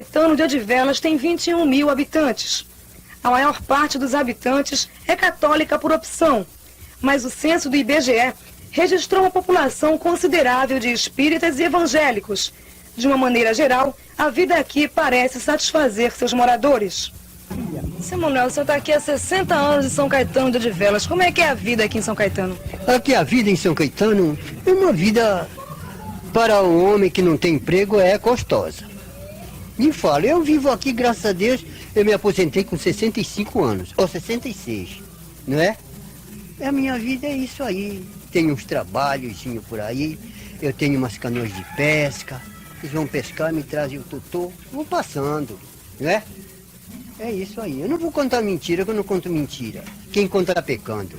Caetano de Odivelas tem 21 mil habitantes. A maior parte dos habitantes é católica por opção, mas o censo do IBGE registrou uma população considerável de espíritas e evangélicos. De uma maneira geral, a vida aqui parece satisfazer seus moradores. Seu Manuel, o senhor está aqui há 60 anos em São Caetano de Odivelas. Como é que é a vida aqui em São Caetano? Aqui a vida em São Caetano é uma vida, para um homem que não tem emprego, é gostosa. Me fala, eu vivo aqui, graças a Deus, eu me aposentei com 65 anos, ou 66, não é? A minha vida é isso aí. Tenho uns trabalhos por aí, eu tenho umas canoas de pesca, eles vão pescar, me trazem o tutô, vou passando, não é? É isso aí. Eu não vou contar mentira, que eu não conto mentira. Quem conta tá pecando.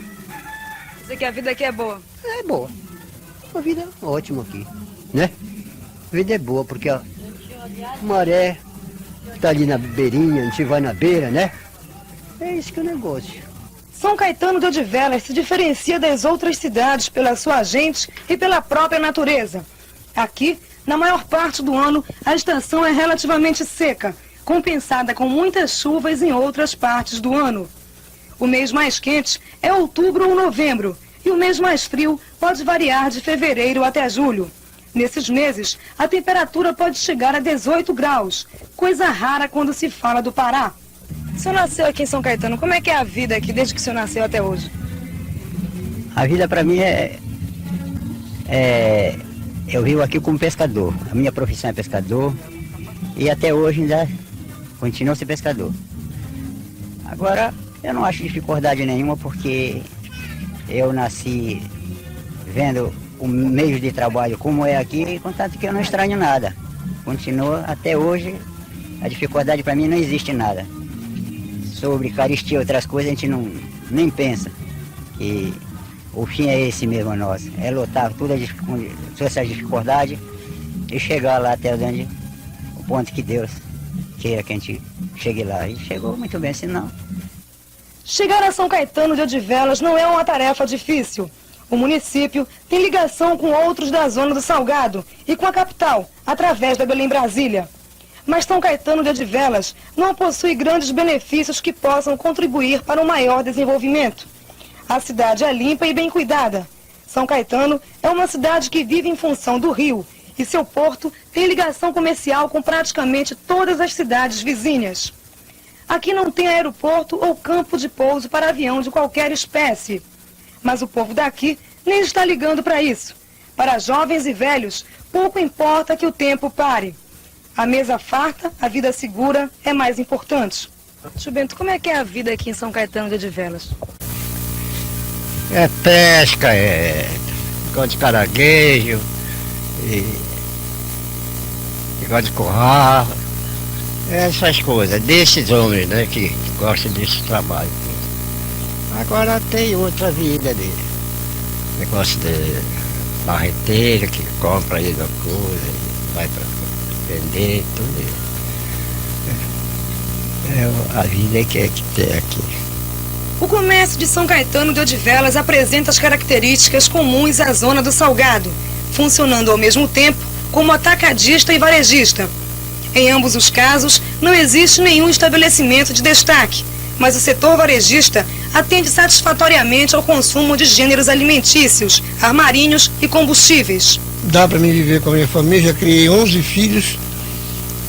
Dizer que a vida aqui é boa? É boa. A vida é ótima aqui, né? A vida é boa, porque a maré tá ali na beirinha, a gente vai na beira, né? É isso que é o negócio. São Caetano de Odivelas se diferencia das outras cidades pela sua gente e pela própria natureza. Aqui, na maior parte do ano, a estação é relativamente seca, compensada com muitas chuvas em outras partes do ano. O mês mais quente é outubro ou novembro, e o mês mais frio pode variar de fevereiro até julho. Nesses meses, a temperatura pode chegar a 18 graus, coisa rara quando se fala do Pará. O senhor nasceu aqui em São Caetano, como é que é a vida aqui desde que o senhor nasceu até hoje? A vida para mim eu vivo aqui como pescador. A minha profissão é pescador e até hoje ainda continuo a ser pescador. Agora, eu não acho dificuldade nenhuma porque eu nasci vendo o meio de trabalho como é aqui, contanto que eu não estranho nada. Continua até hoje, a dificuldade para mim não existe nada. Sobre caristia e outras coisas a gente nem pensa. E o fim é esse mesmo nosso, é lutar todas essas dificuldades e chegar lá até onde, o ponto que Deus queira que a gente chegue lá. E chegou muito bem, senão... Chegar a São Caetano de Odivelas não é uma tarefa difícil. O município tem ligação com outros da zona do Salgado e com a capital, através da Belém-Brasília. Mas São Caetano de Odivelas não possui grandes benefícios que possam contribuir para um maior desenvolvimento. A cidade é limpa e bem cuidada. São Caetano é uma cidade que vive em função do rio e seu porto tem ligação comercial com praticamente todas as cidades vizinhas. Aqui não tem aeroporto ou campo de pouso para avião de qualquer espécie. Mas o povo daqui nem está ligando para isso. Para jovens e velhos, pouco importa que o tempo pare. A mesa farta, a vida segura é mais importante. Tio Bento, como é que é a vida aqui em São Caetano de Odivelas? É pesca, é negócio de caranguejo, negócio de curral, essas coisas, desses homens, né, que gostam desse trabalho. Agora tem outra vida dele, negócio de barreteiro que compra aí da coisa, vai para vender, tudo isso. É a vida que tem aqui. O comércio de São Caetano de Odivelas apresenta as características comuns à zona do Salgado, funcionando ao mesmo tempo como atacadista e varejista. Em ambos os casos, não existe nenhum estabelecimento de destaque, mas o setor varejista atende satisfatoriamente ao consumo de gêneros alimentícios, armarinhos e combustíveis. Dá para mim viver com a minha família, já criei 11 filhos,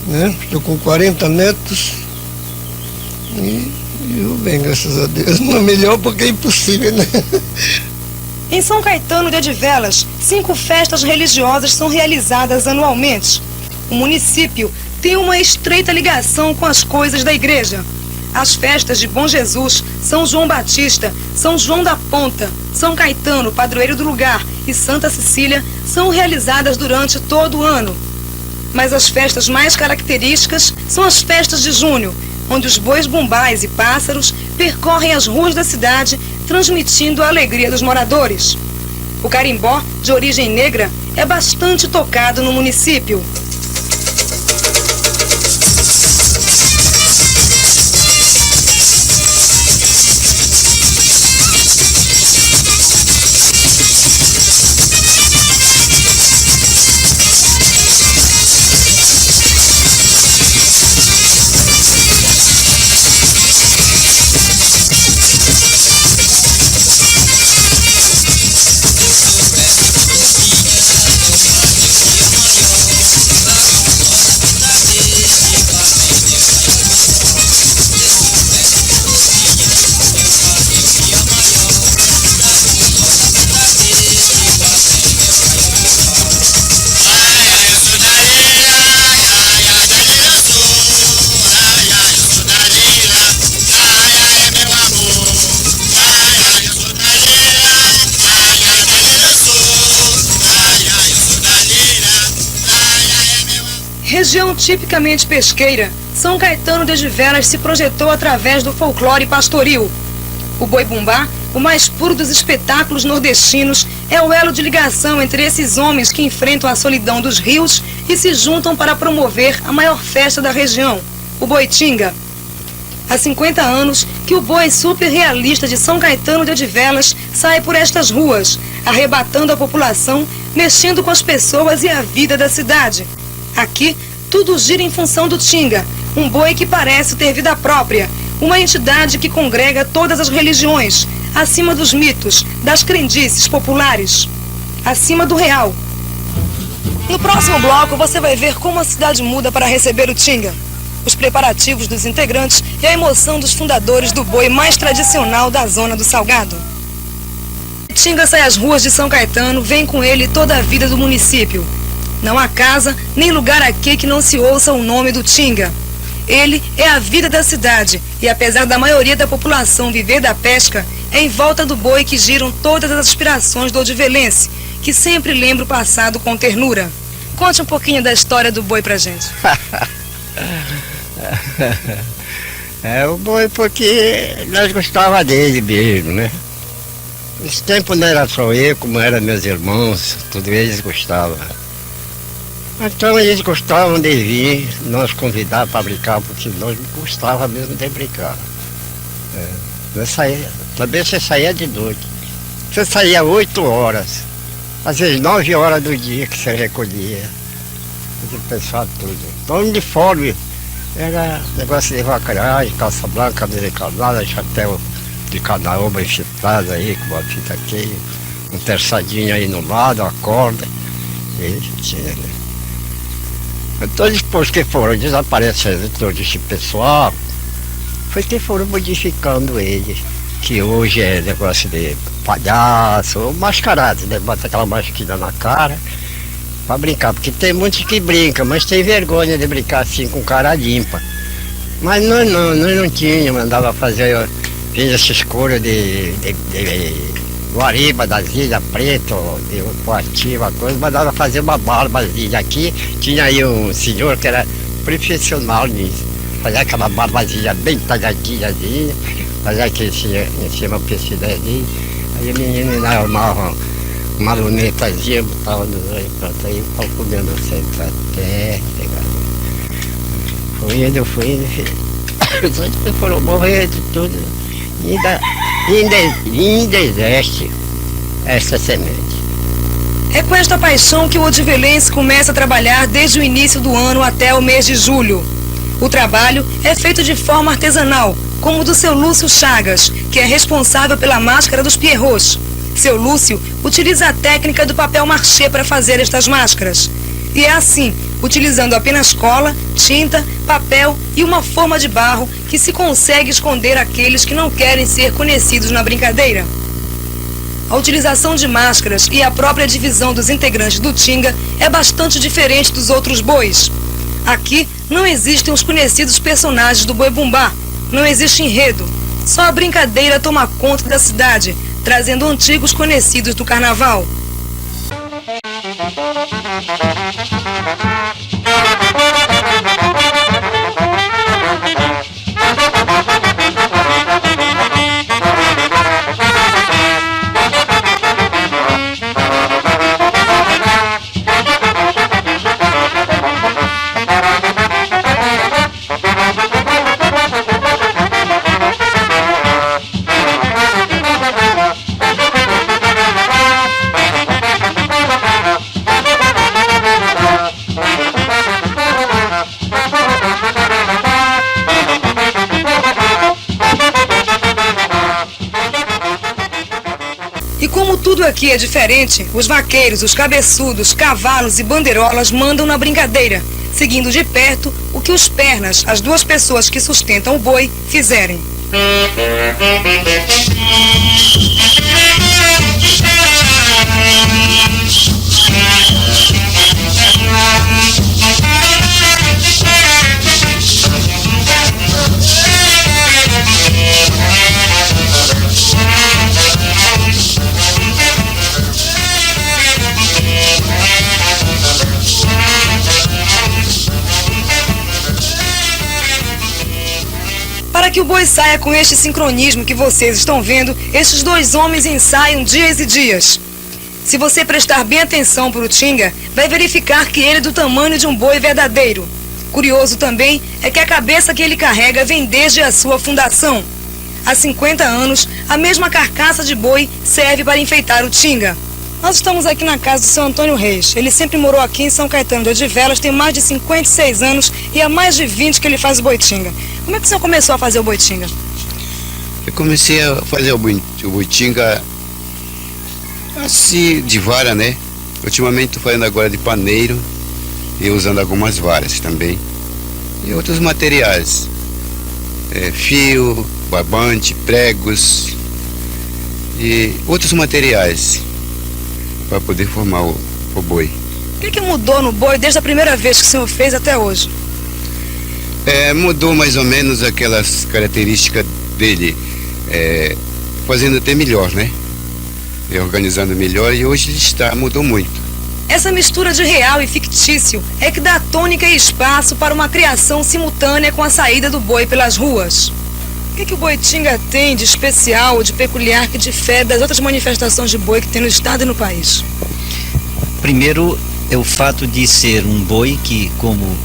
né? Estou com 40 netos e vivo bem, graças a Deus. Não é melhor porque é impossível, né? Em São Caetano de Odivelas, 5 festas religiosas são realizadas anualmente. O município tem uma estreita ligação com as coisas da igreja. As festas de Bom Jesus, São João Batista, São João da Ponta, São Caetano, padroeiro do lugar, e Santa Cecília são realizadas durante todo o ano. Mas as festas mais características são as festas de junho, onde os bois bumbais e pássaros percorrem as ruas da cidade, transmitindo a alegria dos moradores. O carimbó, de origem negra, é bastante tocado no município. Região tipicamente pesqueira, São Caetano de Odivelas se projetou através do folclore pastoril. O boi-bumbá, o mais puro dos espetáculos nordestinos, é o elo de ligação entre esses homens que enfrentam a solidão dos rios e se juntam para promover a maior festa da região, o Boitinga. Há 50 anos que o boi super realista de São Caetano de Odivelas sai por estas ruas, arrebatando a população, mexendo com as pessoas e a vida da cidade. Aqui, tudo gira em função do Tinga, um boi que parece ter vida própria, uma entidade que congrega todas as religiões, acima dos mitos, das crendices populares, acima do real. No próximo bloco, você vai ver como a cidade muda para receber o Tinga, os preparativos dos integrantes e a emoção dos fundadores do boi mais tradicional da zona do Salgado. Tinga sai às ruas de São Caetano, vem com ele toda a vida do município. Não há casa, nem lugar aqui que não se ouça o nome do Tinga. Ele é a vida da cidade e, apesar da maioria da população viver da pesca, é em volta do boi que giram todas as aspirações do odivelense, que sempre lembra o passado com ternura. Conte um pouquinho da história do boi pra gente. É o boi porque nós gostávamos dele mesmo, né? Esse tempo não era só eu, como eram meus irmãos, todos eles gostavam. Então eles gostavam de vir, nós convidar para brincar, porque nós gostávamos mesmo de brincar. Também você saía de noite. Você saía 8 horas, às vezes 9 horas do dia que você recolhia. O pessoal tudo. Então uniforme era negócio de vacaragem, calça branca, camisa calada, chapéu de canaúba enfitado aí, com uma fita aqui, um terçadinho aí no lado, a corda. E tinha, né? Então depois que foram desaparecendo todo esse pessoal, foi que foram modificando eles, que hoje é negócio de palhaço, ou mascarado, né? Bota aquela masquinha na cara para brincar, porque tem muitos que brincam, mas tem vergonha de brincar assim com cara limpa. Mas nós não tínhamos, andava a fazer, fiz essas cores de Guariba, das Ilhas Pretas, de Poati, uma coisa, mandava fazer uma barbazinha aqui. Tinha aí um senhor que era profissional nisso, fazia aquela barbazinha bem talhadinha, fazia aqui em cima o peixinho. Aí o menino armava uma lunetazinha, botava nos olhos, pronto, aí o pau comendo sempre até pegar. Foi indo, os outros foram morrendo tudo. Ainda existe essa semente. É com esta paixão que o odivelense começa a trabalhar desde o início do ano até o mês de julho. O trabalho é feito de forma artesanal, como o do seu Lúcio Chagas, que é responsável pela máscara dos pierrots. Seu Lúcio utiliza a técnica do papel machê para fazer estas máscaras. E é assim, utilizando apenas cola, tinta, papel e uma forma de barro, que se consegue esconder aqueles que não querem ser conhecidos na brincadeira. A utilização de máscaras e a própria divisão dos integrantes do Tinga é bastante diferente dos outros bois. Aqui não existem os conhecidos personagens do boi-bumbá, não existe enredo. Só a brincadeira toma conta da cidade, trazendo antigos conhecidos do carnaval. E como tudo aqui é diferente, os vaqueiros, os cabeçudos, cavalos e bandeirolas mandam na brincadeira, seguindo de perto o que os pernas, as duas pessoas que sustentam o boi, fizerem. que o boi saia com este sincronismo que vocês estão vendo, estes dois homens ensaiam dias e dias. Se você prestar bem atenção para o Tinga, vai verificar que ele é do tamanho de um boi verdadeiro. Curioso também é que a cabeça que ele carrega vem desde a sua fundação. Há 50 anos, a mesma carcaça de boi serve para enfeitar o Tinga. Nós estamos aqui na casa do seu Antônio Reis. Ele sempre morou aqui em São Caetano de Odivelas, tem mais de 56 anos e há mais de 20 que ele faz o Boitinga. Como é que o senhor começou a fazer o Boitinga? Eu comecei a fazer o Boitinga assim, de vara, né? Ultimamente estou fazendo agora de paneiro e usando algumas varas também. E outros materiais. Fio, barbante, pregos e outros materiais para poder formar o boi. O que mudou no boi desde a primeira vez que o senhor fez até hoje? Mudou mais ou menos aquelas características dele, fazendo até melhor, né? Organizando melhor, e hoje mudou muito. Essa mistura de real e fictício é que dá tônica e espaço para uma criação simultânea com a saída do boi pelas ruas. O que o Boitinga tem de especial ou de peculiar que difere das outras manifestações de boi que tem no estado e no país? Primeiro é o fato de ser um boi que, como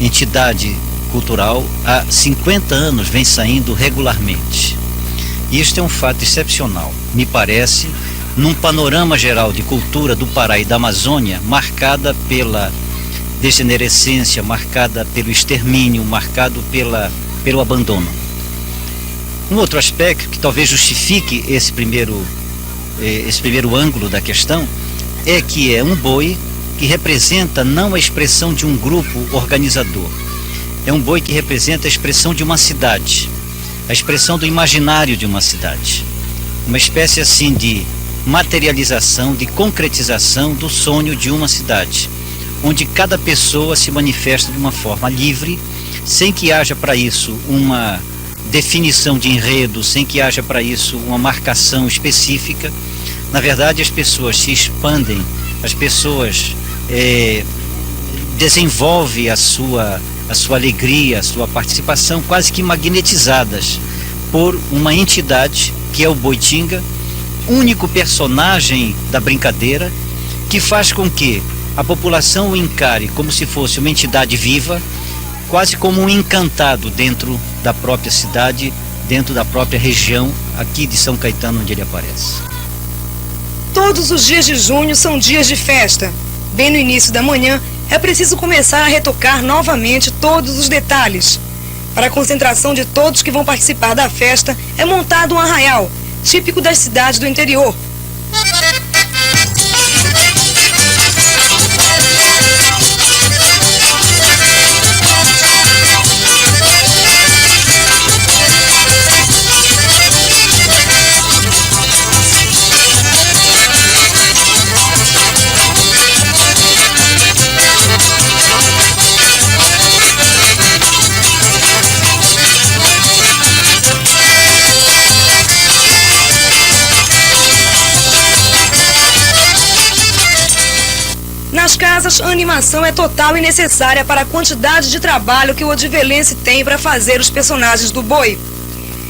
entidade cultural, há 50 anos vem saindo regularmente. E isto é um fato excepcional, me parece, num panorama geral de cultura do Pará e da Amazônia, marcada pela degenerescência, marcada pelo extermínio, marcado pelo abandono. Um outro aspecto que talvez justifique esse primeiro ângulo da questão é que é um boi que representa não a expressão de um grupo organizador, é um boi que representa a expressão de uma cidade, a expressão do imaginário de uma cidade, uma espécie assim de materialização, de concretização do sonho de uma cidade, onde cada pessoa se manifesta de uma forma livre, sem que haja para isso uma definição de enredo, sem que haja para isso uma marcação específica. Na verdade, as pessoas se expandem, as pessoas desenvolvem a sua alegria, a sua participação, quase que magnetizadas por uma entidade que é o Boitinga, único personagem da brincadeira, que faz com que a população o encare como se fosse uma entidade viva, quase como um encantado dentro da própria cidade, dentro da própria região aqui de São Caetano, onde ele aparece. Todos os dias de junho são dias de festa. Bem no início da manhã, é preciso começar a retocar novamente todos os detalhes. Para a concentração de todos que vão participar da festa, é montado um arraial, típico das cidades do interior. Nas casas, a animação é total e necessária para a quantidade de trabalho que o odivelense tem para fazer os personagens do boi.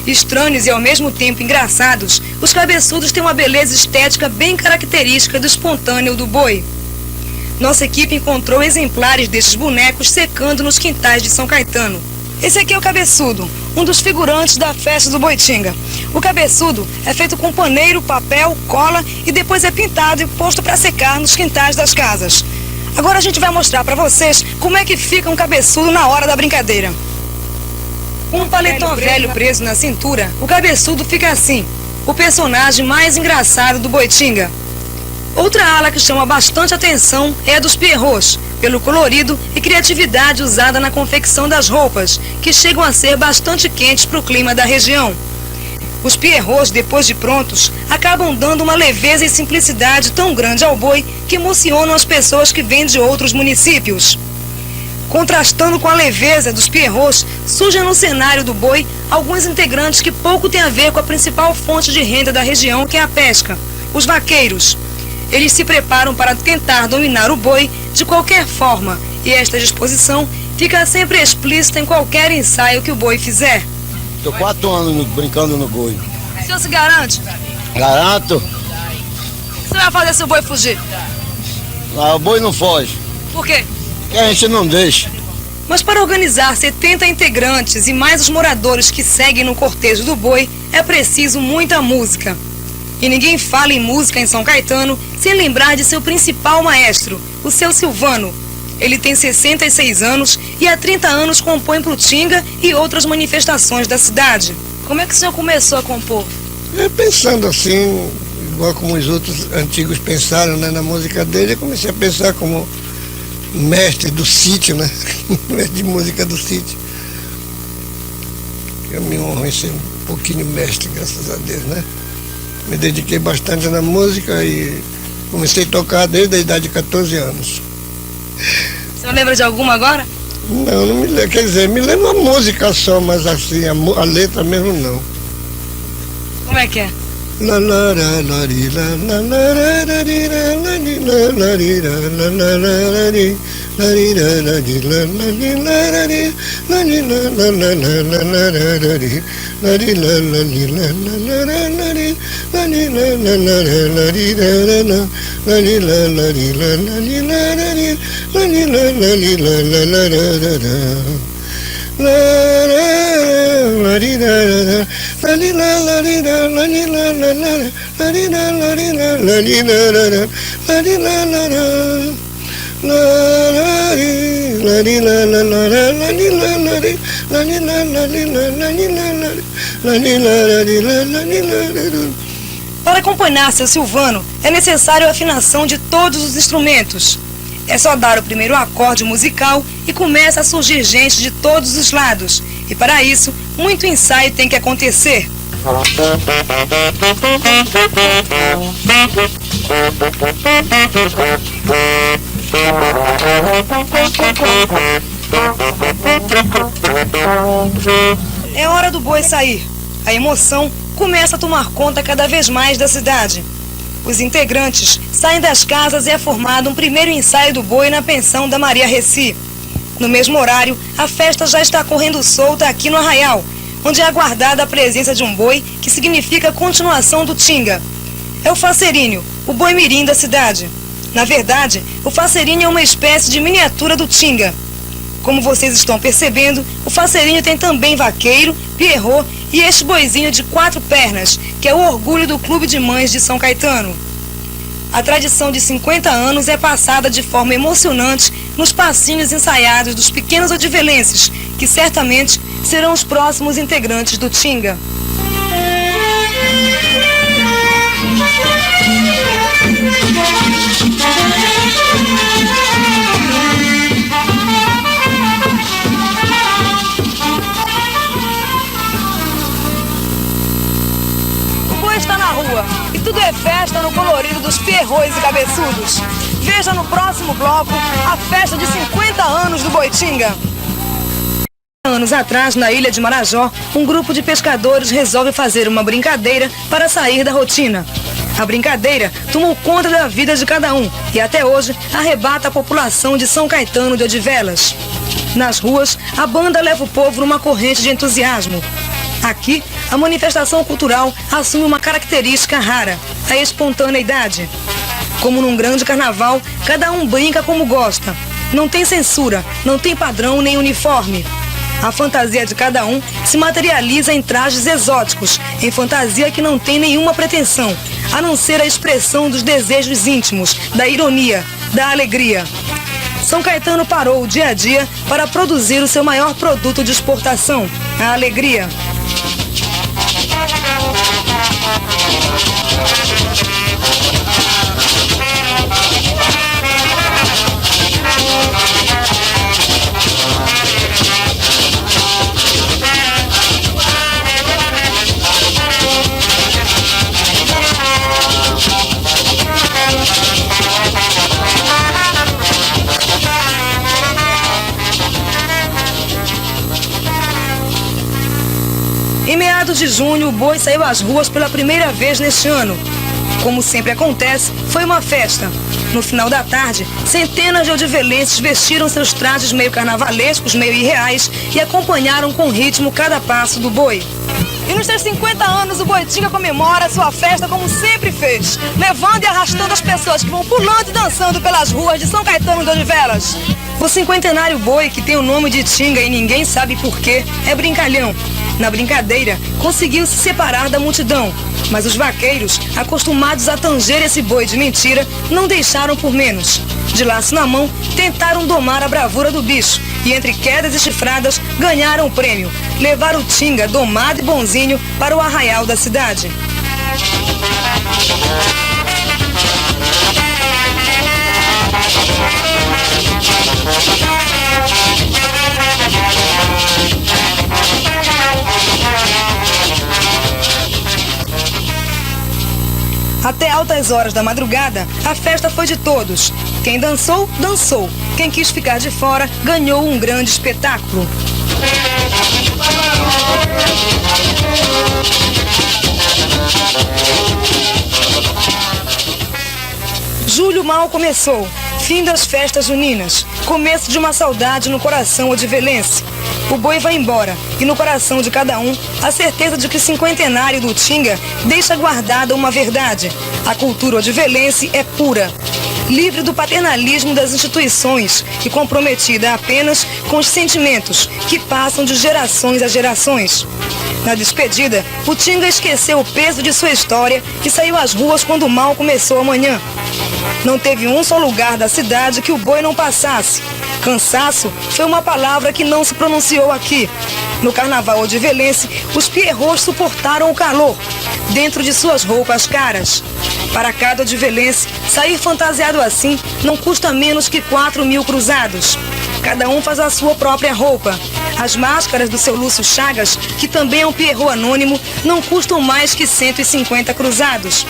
Estranhos e ao mesmo tempo engraçados, os cabeçudos têm uma beleza estética bem característica do espontâneo do boi. Nossa equipe encontrou exemplares destes bonecos secando nos quintais de São Caetano. Esse aqui é o cabeçudo, um dos figurantes da festa do Boitinga. O cabeçudo é feito com paneiro, papel, cola e depois é pintado e posto para secar nos quintais das casas. Agora a gente vai mostrar para vocês como é que fica um cabeçudo na hora da brincadeira. Com um paletó velho preso na cintura, o cabeçudo fica assim, o personagem mais engraçado do Boitinga. Outra ala que chama bastante atenção é a dos pierrots, pelo colorido e criatividade usada na confecção das roupas, que chegam a ser bastante quentes para o clima da região. Os pierrots, depois de prontos, acabam dando uma leveza e simplicidade tão grande ao boi que emocionam as pessoas que vêm de outros municípios. Contrastando com a leveza dos pierrots, surgem no cenário do boi alguns integrantes que pouco têm a ver com a principal fonte de renda da região, que é a pesca, os vaqueiros. Eles se preparam para tentar dominar o boi de qualquer forma, e esta disposição fica sempre explícita em qualquer ensaio que o boi fizer. Tô 4 anos brincando no boi. O senhor se garante? Garanto. O que você vai fazer se o boi fugir? O boi não foge. Por quê? Que a gente não deixa. Mas para organizar 70 integrantes e mais os moradores que seguem no cortejo do boi, é preciso muita música. E ninguém fala em música em São Caetano sem lembrar de seu principal maestro, o seu Silvano. Ele tem 66 anos e há 30 anos compõe pro Tinga e outras manifestações da cidade. Como é que o senhor começou a compor? Pensando assim, igual como os outros antigos pensaram, né, na música dele, eu comecei a pensar como mestre do sítio, né? Mestre de música do sítio. Eu me honro em ser um pouquinho mestre, graças a Deus, né? Me dediquei bastante na música e comecei a tocar desde a idade de 14 anos. O senhor lembra de alguma agora? Não me lembro, quer dizer, me lembro a música só, mas assim, a letra mesmo não. Como é que é? La la la la ri, la la la la la ri, la la ri, la la ri, la la la la la ri, la ri, la la ri, la la ri, la la ri, la ri, la la la la la la la ri, la ri, la la ri, la la la la la ri, la ri, la la la la la ri, la ri, la la ri, la la ri, la la ri, la ri, la la ri, la la la la la. La la ri la la la ri la la ri la la ri la la la ri la la ri la la ri la la la ri la la la ri la ri la la la la ri la la ri la ri la la ri la la ri la la ri la ri la la ri la. Para acompanhar seu Silvano, é necessário a afinação de todos os instrumentos. É só dar o primeiro acorde musical e começa a surgir gente de todos os lados. E para isso, muito ensaio tem que acontecer. É hora do boi sair. A emoção começa a tomar conta cada vez mais da cidade. Os integrantes saem das casas e é formado um primeiro ensaio do boi na pensão da Maria Reci. No mesmo horário, a festa já está correndo solta aqui no Arraial, onde é aguardada a presença de um boi que significa a continuação do Tinga. É o faceirinho, o boi mirim da cidade. Na verdade, o faceirinho é uma espécie de miniatura do Tinga. Como vocês estão percebendo, o faceirinho tem também vaqueiro, pierrot e este boizinho de 4 pernas, que é o orgulho do Clube de Mães de São Caetano. A tradição de 50 anos é passada de forma emocionante nos passinhos ensaiados dos pequenos odivelenses, que certamente serão os próximos integrantes do Tinga. Está na rua e tudo é festa no colorido dos pierrots e cabeçudos. Veja no próximo bloco a festa de 50 anos do Boitinga. Anos atrás, na ilha de Marajó, um grupo de pescadores resolve fazer uma brincadeira para sair da rotina. A brincadeira tomou conta da vida de cada um e até hoje arrebata a população de São Caetano de Odivelas. Nas ruas, a banda leva o povo numa corrente de entusiasmo. Aqui, a manifestação cultural assume uma característica rara, a espontaneidade. Como num grande carnaval, cada um brinca como gosta. Não tem censura, não tem padrão nem uniforme. A fantasia de cada um se materializa em trajes exóticos, em fantasia que não tem nenhuma pretensão, a não ser a expressão dos desejos íntimos, da ironia, da alegria. São Caetano parou o dia a dia para produzir o seu maior produto de exportação, a alegria. Em meados de junho, o boi saiu às ruas pela primeira vez neste ano. Como sempre acontece, foi uma festa. No final da tarde, centenas de odivelenses vestiram seus trajes meio carnavalescos, meio irreais e acompanharam com ritmo cada passo do boi. E nos seus 50 anos, o Boitinga comemora sua festa como sempre fez, levando e arrastando as pessoas que vão pulando e dançando pelas ruas de São Caetano de Odivelas. O cinquentenário boi, que tem o nome de Tinga e ninguém sabe porquê, é brincalhão. Na brincadeira, conseguiu se separar da multidão, mas os vaqueiros, acostumados a tanger esse boi de mentira, não deixaram por menos. De laço na mão, tentaram domar a bravura do bicho e, entre quedas e chifradas, ganharam o prêmio. Levaram o Tinga, domado e bonzinho, para o arraial da cidade. Até altas horas da madrugada, a festa foi de todos. Quem dançou, dançou. Quem quis ficar de fora, ganhou um grande espetáculo. Julho mal começou. Fim das festas juninas. Começo de uma saudade no coração odivelense. O boi vai embora e no coração de cada um a certeza de que o cinquentenário do Tinga deixa guardada uma verdade. A cultura odivelense é pura, livre do paternalismo das instituições e comprometida apenas com os sentimentos que passam de gerações a gerações. Na despedida, o Tinga esqueceu o peso de sua história e saiu às ruas quando o mal começou amanhã. Não teve um só lugar da cidade que o boi não passasse. Cansaço foi uma palavra que não se pronunciou aqui. No carnaval odivelense, os pierrots suportaram o calor dentro de suas roupas caras. Para cada odivelense, sair fantasiado assim não custa menos que 4.000 cruzados. Cada um faz a sua própria roupa. As máscaras do seu Lúcio Chagas, que também é um pierrot anônimo, não custam mais que 150 cruzados.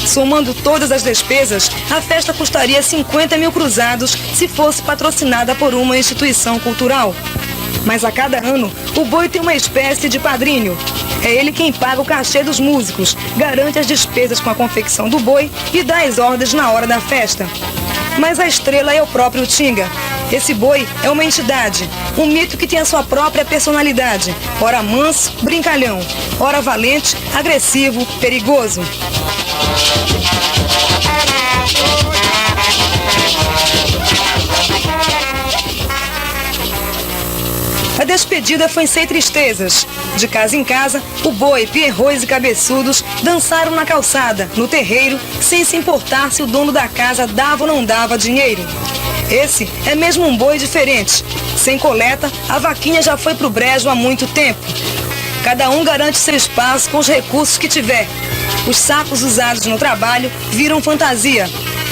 Somando todas as despesas, a festa custaria 50.000 cruzados se fosse patrocinada por uma instituição cultural. Mas a cada ano, o boi tem uma espécie de padrinho. É ele quem paga o cachê dos músicos, garante as despesas com a confecção do boi e dá as ordens na hora da festa. Mas a estrela é o próprio Tinga. Esse boi é uma entidade, um mito que tem a sua própria personalidade. Ora manso, brincalhão. Ora valente, agressivo, perigoso. A despedida foi sem tristezas. De casa em casa, o boi, pierrots e cabeçudos dançaram na calçada, no terreiro, sem se importar se o dono da casa dava ou não dava dinheiro. Esse é mesmo um boi diferente. Sem coleta, a vaquinha já foi pro brejo há muito tempo. Cada um garante seu espaço com os recursos que tiver. Os sacos usados no trabalho viram fantasia.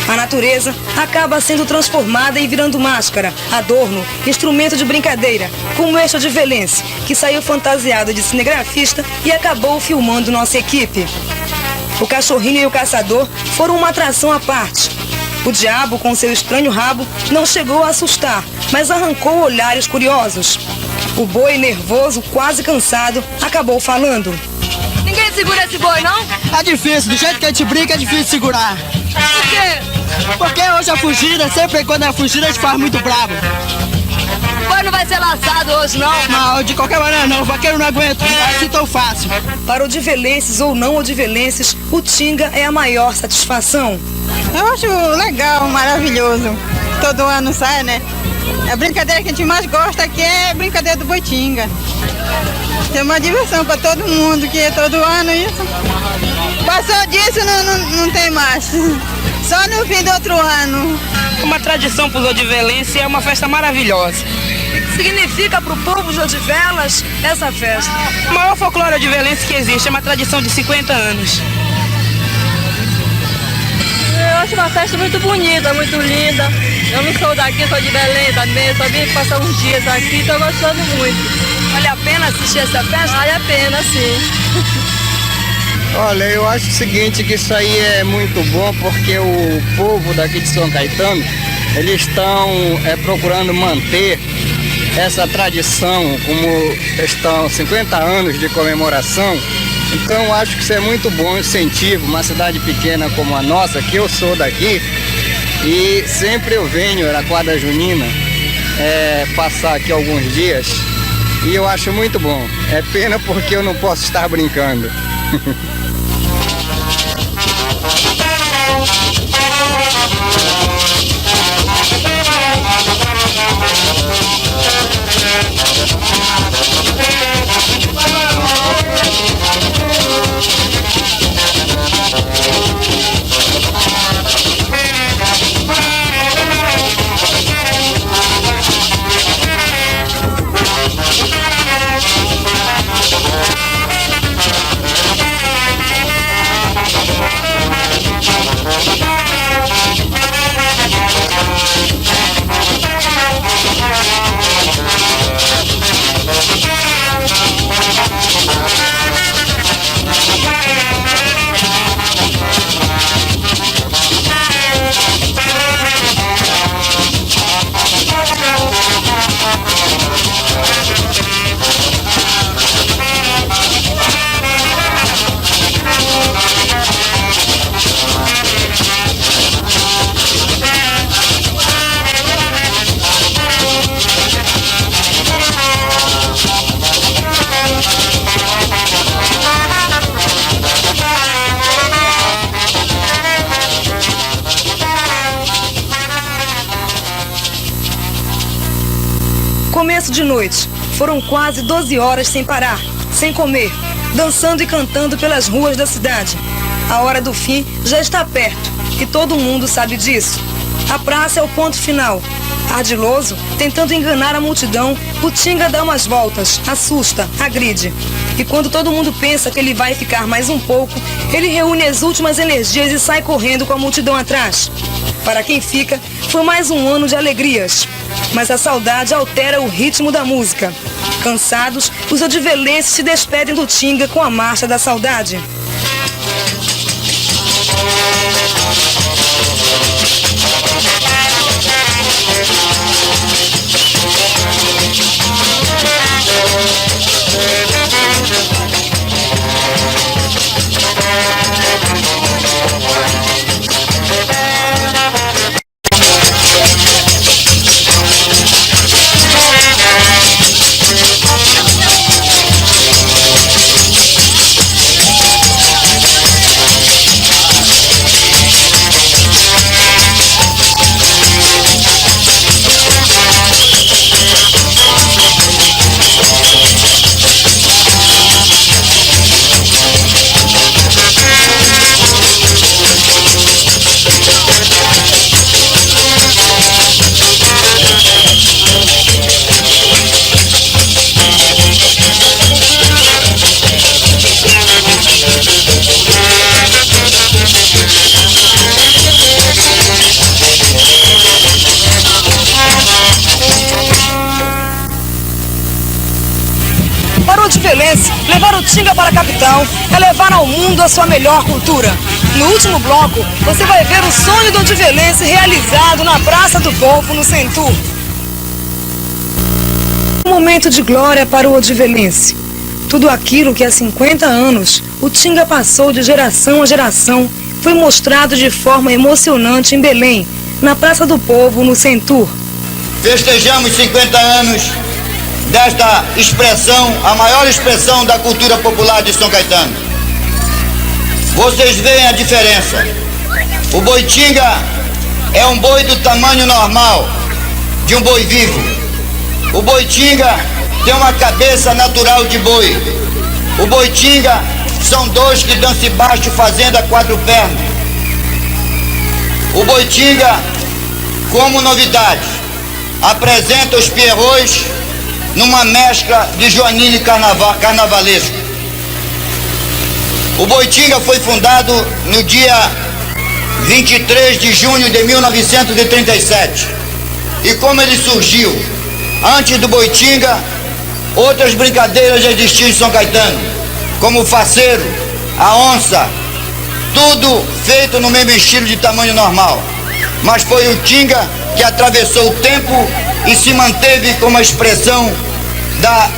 A natureza acaba sendo transformada e virando máscara, adorno, instrumento de brincadeira, como este odivelense, que saiu fantasiado de cinegrafista e acabou filmando nossa equipe. O cachorrinho e o caçador foram uma atração à parte. O diabo, com seu estranho rabo, não chegou a assustar, mas arrancou olhares curiosos. O boi, nervoso, quase cansado, acabou falando. Ninguém segura esse boi, não? É difícil, do jeito que a gente brinca é difícil segurar. Por quê? Porque hoje a fugida, sempre quando é a fugida a gente faz muito bravo. O boi não vai ser laçado hoje, não? Não, de qualquer maneira não, o vaqueiro não aguenta, é assim tão fácil. Para odivelenses ou não odivelenses, o Tinga é a maior satisfação. Eu acho legal, maravilhoso. Todo ano sai, né? A brincadeira que a gente mais gosta aqui é a brincadeira do Boitinga. Tem uma diversão para todo mundo, que é todo ano isso. Passou disso, não tem mais. Só no fim do outro ano. Uma tradição para os odivelenses, é uma festa maravilhosa. O que significa para o povo de Odivelas essa festa? O maior folclore odivelense que existe, é uma tradição de 50 anos. Eu acho uma festa muito bonita, muito linda. Eu não sou daqui, sou de Belém também, só vim passar uns dias aqui, estou gostando muito. Vale a pena assistir essa festa? Vale a pena, sim. Olha, eu acho o seguinte, que isso aí é muito bom, porque o povo daqui de São Caetano, eles estão procurando manter essa tradição, como estão 50 anos de comemoração, Então eu acho que isso é muito bom, incentivo, uma cidade pequena como a nossa, que eu sou daqui, e sempre eu venho na quadra junina passar aqui alguns dias, e eu acho muito bom. É pena porque eu não posso estar brincando. Começo de noite. Foram quase 12 horas sem parar, sem comer, dançando e cantando pelas ruas da cidade. A hora do fim já está perto e todo mundo sabe disso. A praça é o ponto final. Ardiloso, tentando enganar a multidão, o Tinga dá umas voltas, assusta, agride. E quando todo mundo pensa que ele vai ficar mais um pouco, ele reúne as últimas energias e sai correndo com a multidão atrás. Para quem fica, foi mais um ano de alegrias. Mas a saudade altera o ritmo da música. Cansados, os odivelenses se despedem do Tinga com a marcha da saudade. Levar o Tinga para a capital é levar ao mundo a sua melhor cultura. No último bloco, você vai ver o sonho do odivelense realizado na Praça do Povo, no Centur. Um momento de glória para o odivelense. Tudo aquilo que há 50 anos o Tinga passou de geração a geração foi mostrado de forma emocionante em Belém, na Praça do Povo, no Centur. Festejamos 50 anos desta expressão, a maior expressão da cultura popular de São Caetano. Vocês veem a diferença. O boi Tinga é um boi do tamanho normal de um boi vivo. O boi Tinga tem uma cabeça natural de boi. O boi Tinga são dois que dançam baixo fazendo a quatro pernas. O boi Tinga, como novidade, apresenta os pierrôs numa mescla de joanine carnavalesco. O boi Tinga foi fundado no dia 23 de junho de 1937. E como ele surgiu? Antes do boi Tinga, outras brincadeiras já existiam em São Caetano, como o faceiro, a onça, tudo feito no mesmo estilo de tamanho normal. Mas foi o Tinga que atravessou o tempo e se manteve como a expressão da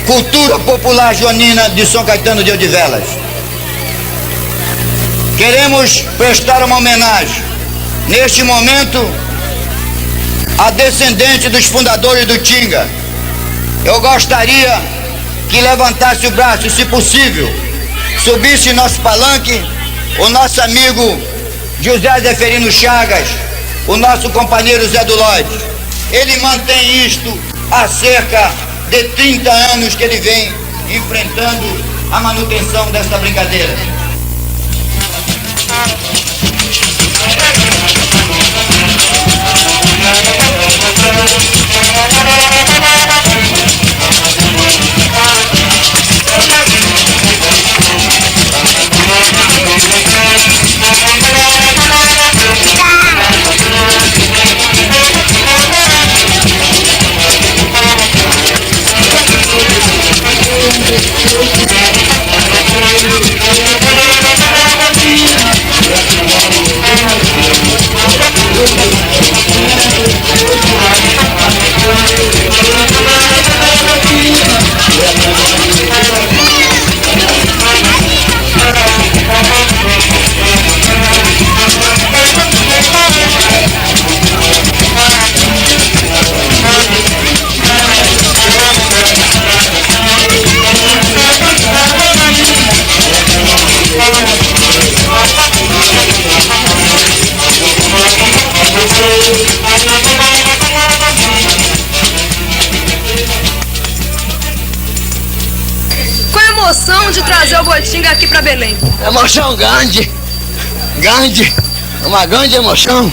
cultura popular joanina de São Caetano de Odivelas. Queremos prestar uma homenagem, neste momento, a descendente dos fundadores do Tinga. Eu gostaria que levantasse o braço, se possível, subisse em nosso palanque o nosso amigo José Zeferino Chagas, o nosso companheiro Zé do Lloyd. Ele mantém isto há cerca de 30 anos que ele vem enfrentando a manutenção dessa brincadeira. De trazer o Boitinga aqui para Belém. Emoção grande, uma grande emoção,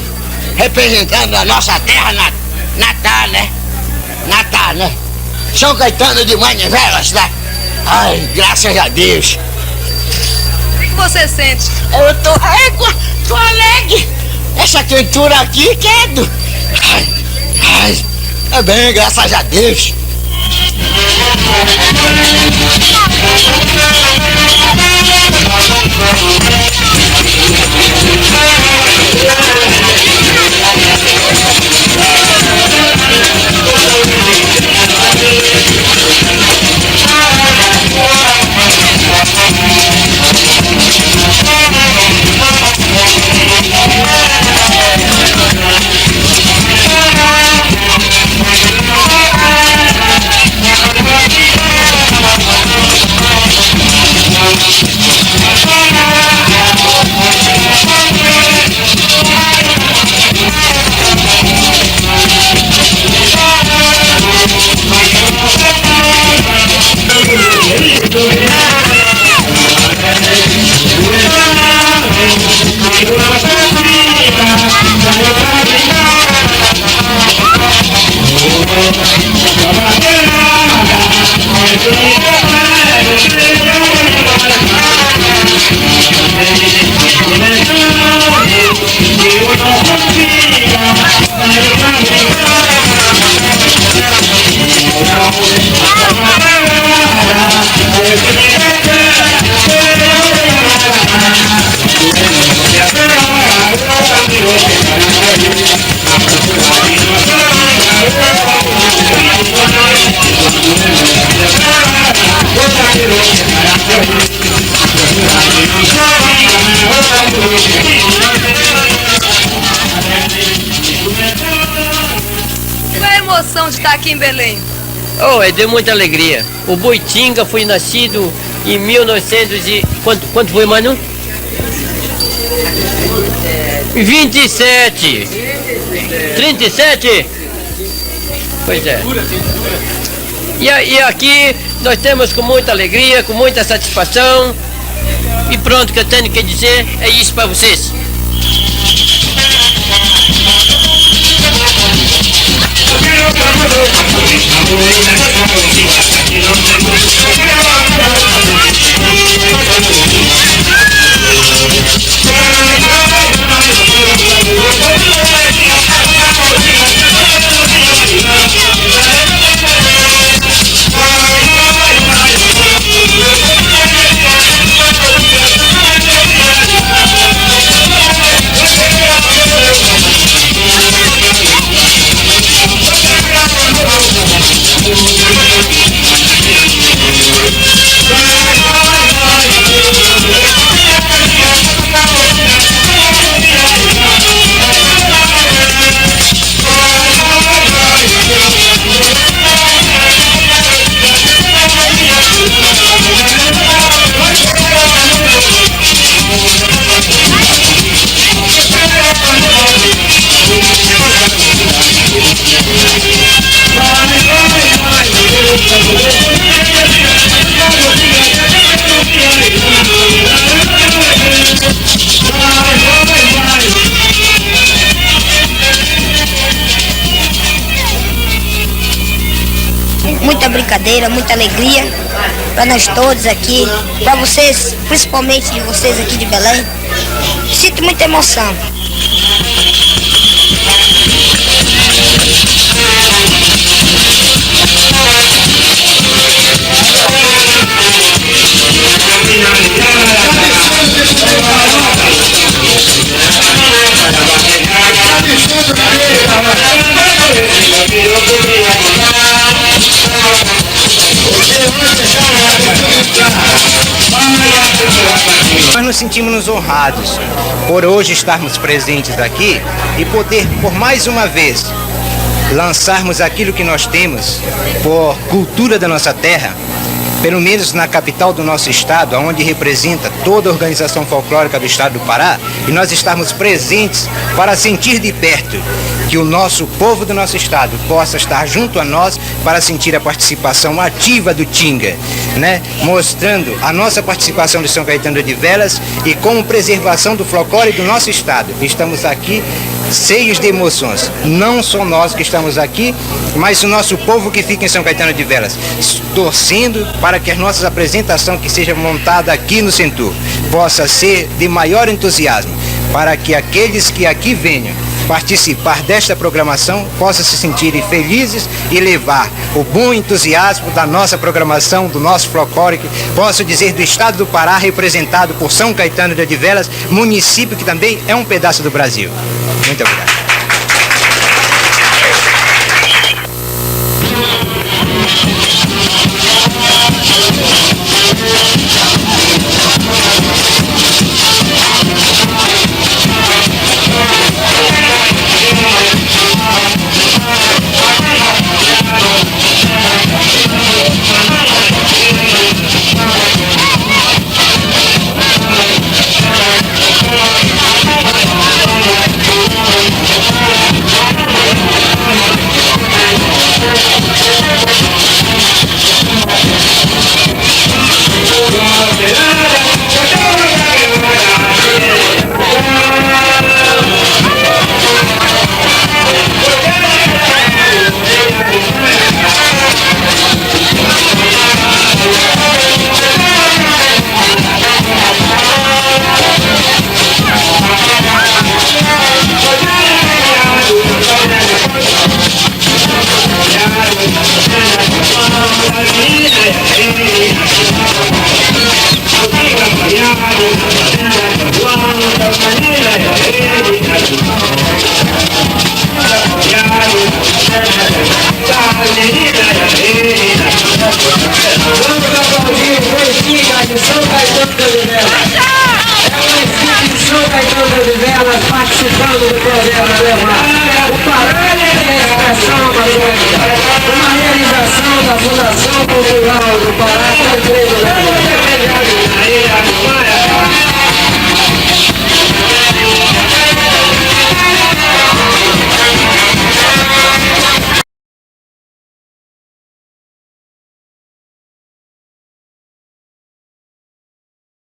representando a nossa terra natal, né? São Caetano de Manivelas, né? Ai, graças a Deus. O que você sente? Eu tô alegre. Essa quentura aqui, quedo. Ai, é bem, graças a Deus. Qual é a emoção de estar aqui em Belém? Oh, é de muita alegria. O Boitinga foi nascido em 1900 e... Quanto foi, mano? 27. 37? Pois é. E aqui nós temos com muita alegria, com muita satisfação. E pronto, o que eu tenho que dizer é isso para vocês. muita brincadeira, muita alegria para nós todos aqui, para vocês, principalmente de vocês aqui de Belém. Sinto muita emoção. Nós nos sentimos honrados por hoje estarmos presentes aqui e poder, por mais uma vez, lançarmos aquilo que nós temos por cultura da nossa terra, pelo menos na capital do nosso estado, onde representa toda a organização folclórica do estado do Pará, e nós estarmos presentes para sentir de perto que o nosso povo do nosso estado possa estar junto a nós para sentir a participação ativa do Tinga, né? Mostrando a nossa participação de São Caetano de Velas e como preservação do folclore do nosso estado. Estamos aqui cheios de emoções, não só nós que estamos aqui, mas o nosso povo que fica em São Caetano de Velas, torcendo para que as nossas apresentações que sejam montadas aqui no Centur possa ser de maior entusiasmo, para que aqueles que aqui venham participar desta programação possam se sentirem felizes e levar o bom entusiasmo da nossa programação, do nosso folclore, posso dizer, do estado do Pará, representado por São Caetano de Velas, município que também é um pedaço do Brasil. Muito obrigado. Participando do programa Levar o Pará é a expressão amazônica, uma realização da Fundação Cultural do Pará,